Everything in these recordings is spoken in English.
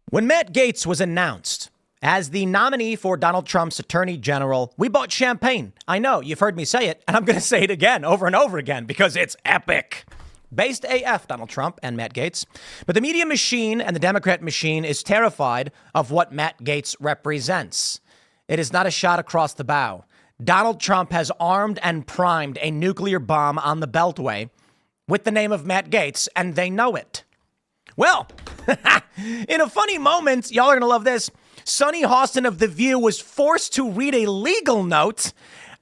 When Matt Gaetz was announced as the nominee for Donald Trump's attorney general, we bought champagne. I know, you've heard me say it, and I'm going to say it again, over and over again, because it's epic. Based AF, Donald Trump and Matt Gaetz. But the media machine and the Democrat machine is terrified of what Matt Gaetz represents. It is not a shot across the bow. Donald Trump has armed and primed a nuclear bomb on the Beltway with the name of Matt Gaetz, and they know it. Well, in a funny moment, y'all are going to love this, Sonny Hostin of The View was forced to read a legal note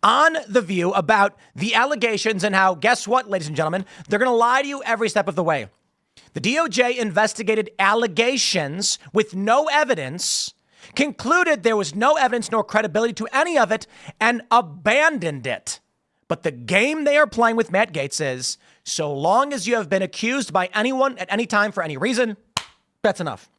on The View about the allegations and how, guess what, ladies and gentlemen, they're going to lie to you every step of the way. The DOJ investigated allegations with no evidence, concluded there was no evidence nor credibility to any of it, and abandoned it. But the game they are playing with Matt Gaetz is, so long as you have been accused by anyone at any time for any reason, that's enough.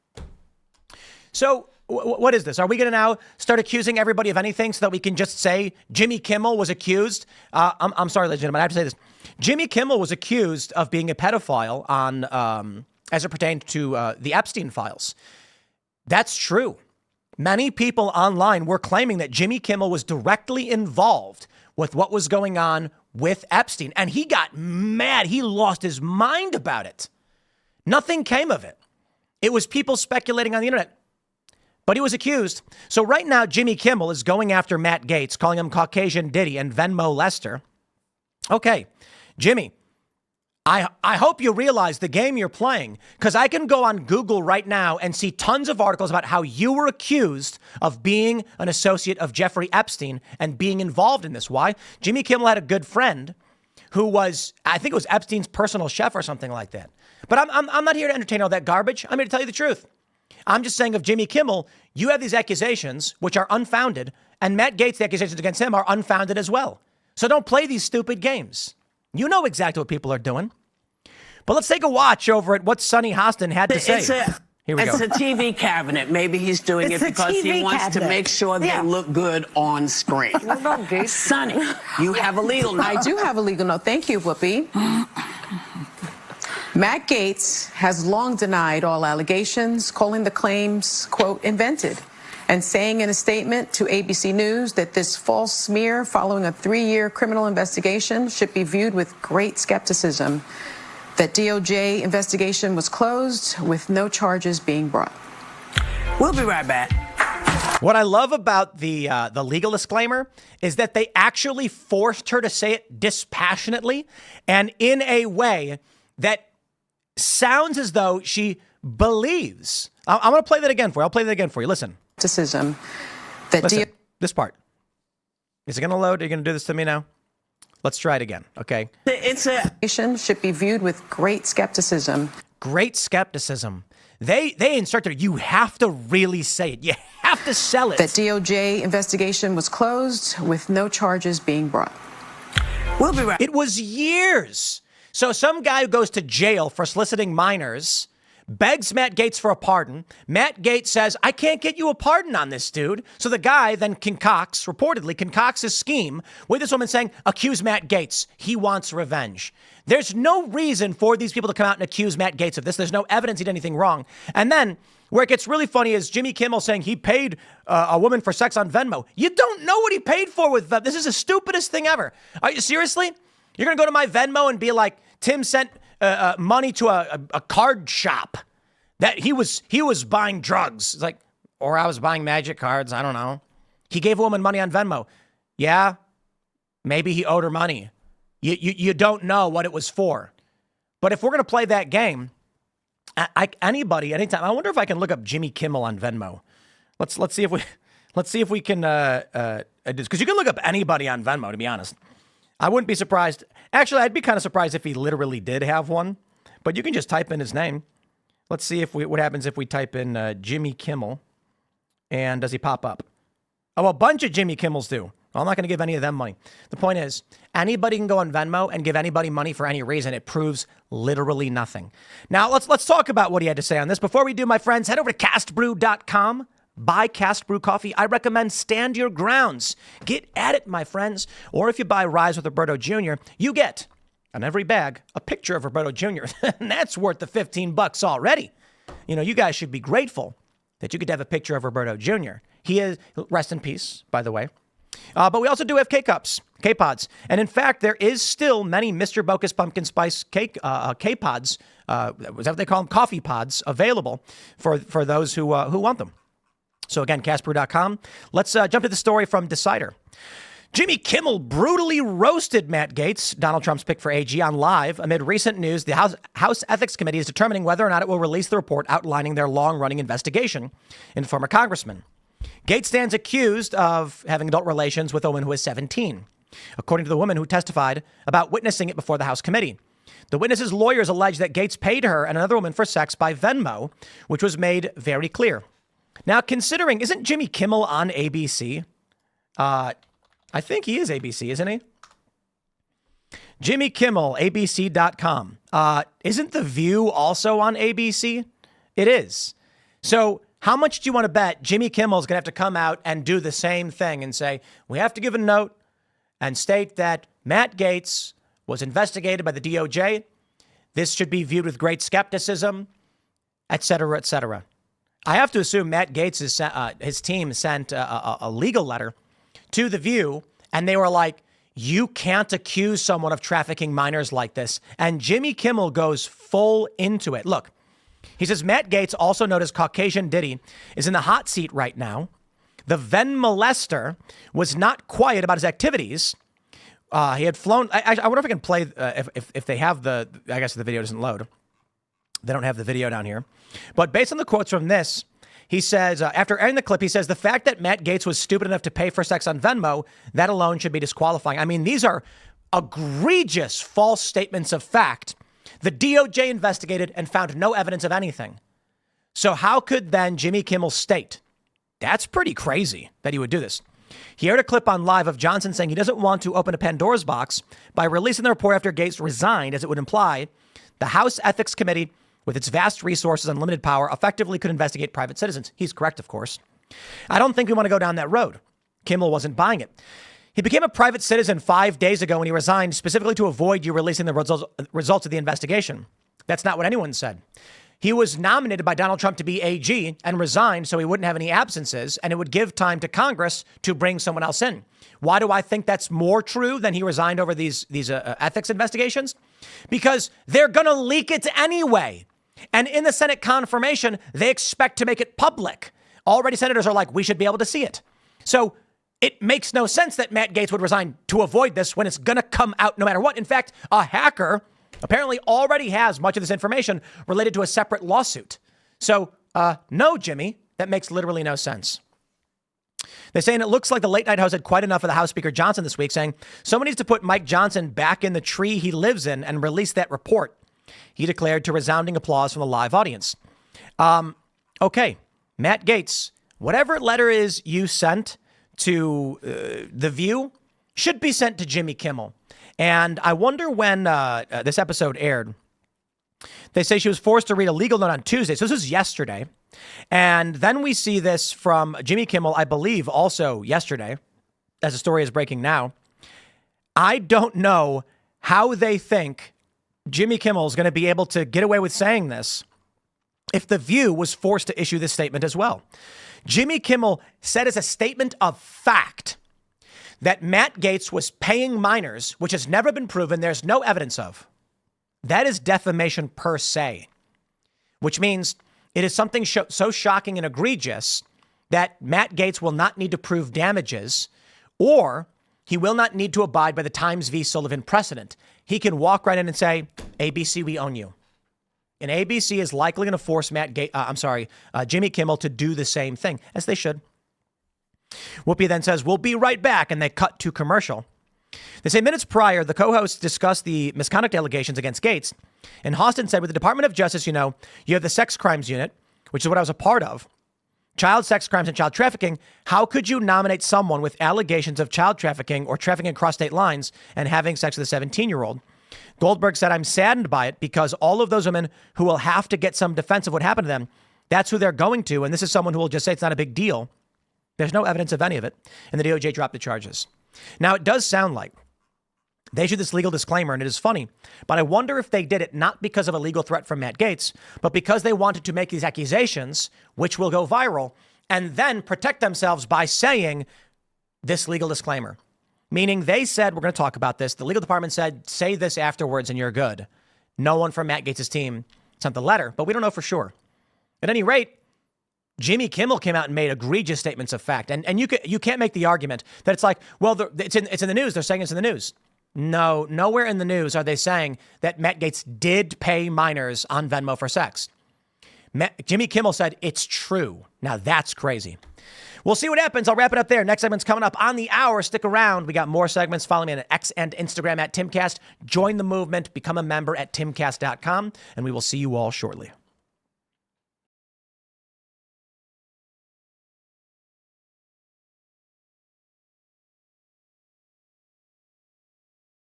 So what is this? Are we going to now start accusing everybody of anything so that we can just say Jimmy Kimmel was accused? I'm sorry, ladies and gentlemen, I have to say this. Jimmy Kimmel was accused of being a pedophile on as it pertained to the Epstein files. That's true. Many people online were claiming that Jimmy Kimmel was directly involved with what was going on with Epstein. And he got mad. He lost his mind about it. Nothing came of it. It was people speculating on the internet. But he was accused. So right now, Jimmy Kimmel is going after Matt Gaetz, calling him Caucasian Diddy and Venmo Lester. Okay, Jimmy, I hope you realize the game you're playing, because I can go on Google right now and see tons of articles about how you were accused of being an associate of Jeffrey Epstein and being involved in this. Why? Jimmy Kimmel had a good friend who was, I think it was Epstein's personal chef or something like that. But I'm not here to entertain all that garbage. I'm here to tell you the truth. I'm just saying of Jimmy Kimmel, you have these accusations, which are unfounded, and Matt Gaetz, the accusations against him are unfounded as well. So don't play these stupid games. You know exactly what people are doing. But let's take a watch over at what Sonny Hostin had to say. Here we go. It's a TV cabinet. Maybe he's doing it because he wants to make sure they look good on screen. Sonny, you have a legal note. I do have a legal note. Thank you, Whoopi. Matt Gaetz has long denied all allegations, calling the claims, quote, invented, and saying in a statement to ABC News that this false smear following a 3-year criminal investigation should be viewed with great skepticism. That DOJ investigation was closed with no charges being brought. We'll be right back. What I love about the legal disclaimer is that they actually forced her to say it dispassionately and in a way that sounds as though she believes. I'm going to play that again for you. I'll play that again for you. Listen. Skepticism. That Listen, this part. Is it going to load? Are you going to do this to me now? Let's try it again, okay? Should be viewed with great skepticism. Great skepticism. They instructed her, you have to really say it. You have to sell it. That DOJ investigation was closed with no charges being brought. We'll be right. It was years. So some guy who goes to jail for soliciting minors begs Matt Gaetz for a pardon. Matt Gaetz says, I can't get you a pardon on this, dude. So the guy then reportedly concocts a scheme with this woman saying, accuse Matt Gaetz. He wants revenge. There's no reason for these people to come out and accuse Matt Gaetz of this. There's no evidence he did anything wrong. And then where it gets really funny is Jimmy Kimmel saying he paid a woman for sex on Venmo. You don't know what he paid for with Venmo. This is the stupidest thing ever. Are you seriously? You're going to go to my Venmo and be like, Tim sent money to a card shop that he was buying drugs. It's like, or I was buying magic cards. I don't know. He gave a woman money on Venmo. Yeah, maybe he owed her money. You don't know what it was for. But if we're going to play that game, anybody, anytime, I wonder if I can look up Jimmy Kimmel on Venmo. Let's see if we can, because you can look up anybody on Venmo, to be honest. I wouldn't be surprised. Actually, I'd be kind of surprised if he literally did have one. But you can just type in his name. Let's see what happens if we type in Jimmy Kimmel. And does he pop up? Oh, a bunch of Jimmy Kimmels do. Well, I'm not going to give any of them money. The point is, anybody can go on Venmo and give anybody money for any reason. It proves literally nothing. Now, let's talk about what he had to say on this. Before we do, my friends, head over to castbrew.com. Buy Cast Brew coffee. I recommend Stand Your Grounds. Get at it, my friends. Or if you buy Rise with Roberto Jr., you get, on every bag, a picture of Roberto Jr. And that's worth the $15 already. You know, you guys should be grateful that you could have a picture of Roberto Jr. He is, rest in peace, by the way. But we also do have K-Cups, K-Pods. And in fact, there is still many Mr. Bokus Pumpkin Spice cake K-Pods, was that what they call them? Coffee pods available for those who want them. So again, castbrew.com. Let's jump to the story from Decider. Jimmy Kimmel brutally roasted Matt Gaetz, Donald Trump's pick for AG, on Live. Amid recent news, the House Ethics Committee is determining whether or not it will release the report outlining their long-running investigation into former congressman. Gaetz stands accused of having adult relations with a woman who is 17, according to the woman who testified about witnessing it before the House committee. The witness's lawyers allege that Gaetz paid her and another woman for sex by Venmo, which was made very clear. Now, considering, isn't Jimmy Kimmel on ABC? I think he is ABC, isn't he? Jimmy Kimmel, ABC.com. Isn't The View also on ABC? It is. So how much do you want to bet Jimmy Kimmel is going to have to come out and do the same thing and say, we have to give a note and state that Matt Gaetz was investigated by the DOJ. This should be viewed with great skepticism, et cetera, et cetera. I have to assume Matt Gaetz, his team sent a legal letter to The View, and they were like, you can't accuse someone of trafficking minors like this. And Jimmy Kimmel goes full into it. Look, he says, Matt Gaetz, also known as Caucasian Diddy, is in the hot seat right now. The Ven molester was not quiet about his activities. He had flown. I wonder if I can play, if they have the, I guess the video doesn't load. They don't have the video down here. But based on the quotes from this, he says, after airing the clip, he says, the fact that Matt Gaetz was stupid enough to pay for sex on Venmo, that alone should be disqualifying. I mean, these are egregious false statements of fact. The DOJ investigated and found no evidence of anything. So how could then Jimmy Kimmel state? That's pretty crazy that he would do this. He aired a clip on Live of Johnson saying he doesn't want to open a Pandora's box by releasing the report after Gaetz resigned, as it would imply the House Ethics Committee, with its vast resources and limited power, effectively could investigate private citizens. He's correct, of course. I don't think we want to go down that road. Kimmel wasn't buying it. He became a private citizen 5 days ago when he resigned, specifically to avoid you releasing the results of the investigation. That's not what anyone said. He was nominated by Donald Trump to be AG and resigned so he wouldn't have any absences, and it would give time to Congress to bring someone else in. Why do I think that's more true than he resigned over these ethics investigations? Because they're going to leak it anyway. And in the Senate confirmation, they expect to make it public. Already senators are like, we should be able to see it. So it makes no sense that Matt Gaetz would resign to avoid this when it's going to come out no matter what. In fact, a hacker apparently already has much of this information related to a separate lawsuit. So no, Jimmy, that makes literally no sense. They're saying it looks like the late night host had quite enough of the House Speaker Johnson this week, saying someone needs to put Mike Johnson back in the tree he lives in and release that report. He declared to resounding applause from the live audience. Okay, Matt Gaetz, whatever letter is you sent to The View should be sent to Jimmy Kimmel. And I wonder when this episode aired. They say she was forced to read a legal note on Tuesday. So this is yesterday. And then we see this from Jimmy Kimmel, I believe, also yesterday, as the story is breaking now. I don't know how they think Jimmy Kimmel is going to be able to get away with saying this if The View was forced to issue this statement as well. Jimmy Kimmel said as a statement of fact that Matt Gaetz was paying minors, which has never been proven. There's no evidence of. That is defamation per se, which means it is something so shocking and egregious that Matt Gaetz will not need to prove damages, or he will not need to abide by the Times v. Sullivan precedent. He can walk right in and say, ABC, we own you. And ABC is likely going to force Jimmy Kimmel to do the same thing, as they should. Whoopi then says, we'll be right back, and they cut to commercial. They say minutes prior, the co-hosts discussed the misconduct allegations against Gaetz, and Hostin said, with the Department of Justice, you have the sex crimes unit, which is what I was a part of, child sex crimes and child trafficking. How could you nominate someone with allegations of child trafficking or trafficking across state lines and having sex with a 17-year-old? Goldberg said, I'm saddened by it because all of those women who will have to get some defense of what happened to them, that's who they're going to. And this is someone who will just say it's not a big deal. There's no evidence of any of it. And the DOJ dropped the charges. Now, it does sound like They issued this legal disclaimer, and it is funny, but I wonder if they did it not because of a legal threat from Matt Gaetz, but because they wanted to make these accusations, which will go viral, and then protect themselves by saying this legal disclaimer. Meaning they said, we're going to talk about this. The legal department said, say this afterwards and you're good. No one from Matt Gaetz' team sent the letter, but we don't know for sure. At any rate, Jimmy Kimmel came out and made egregious statements of fact. And you can't make the argument that it's like, well, it's in the news. They're saying it's in the news. No, nowhere in the news are they saying that Matt Gaetz did pay minors on Venmo for sex. Jimmy Kimmel said it's true. Now that's crazy. We'll see what happens. I'll wrap it up there. Next segment's coming up on the hour. Stick around. We got more segments. Follow me on X and Instagram at Timcast. Join the movement. Become a member at timcast.com. And we will see you all shortly.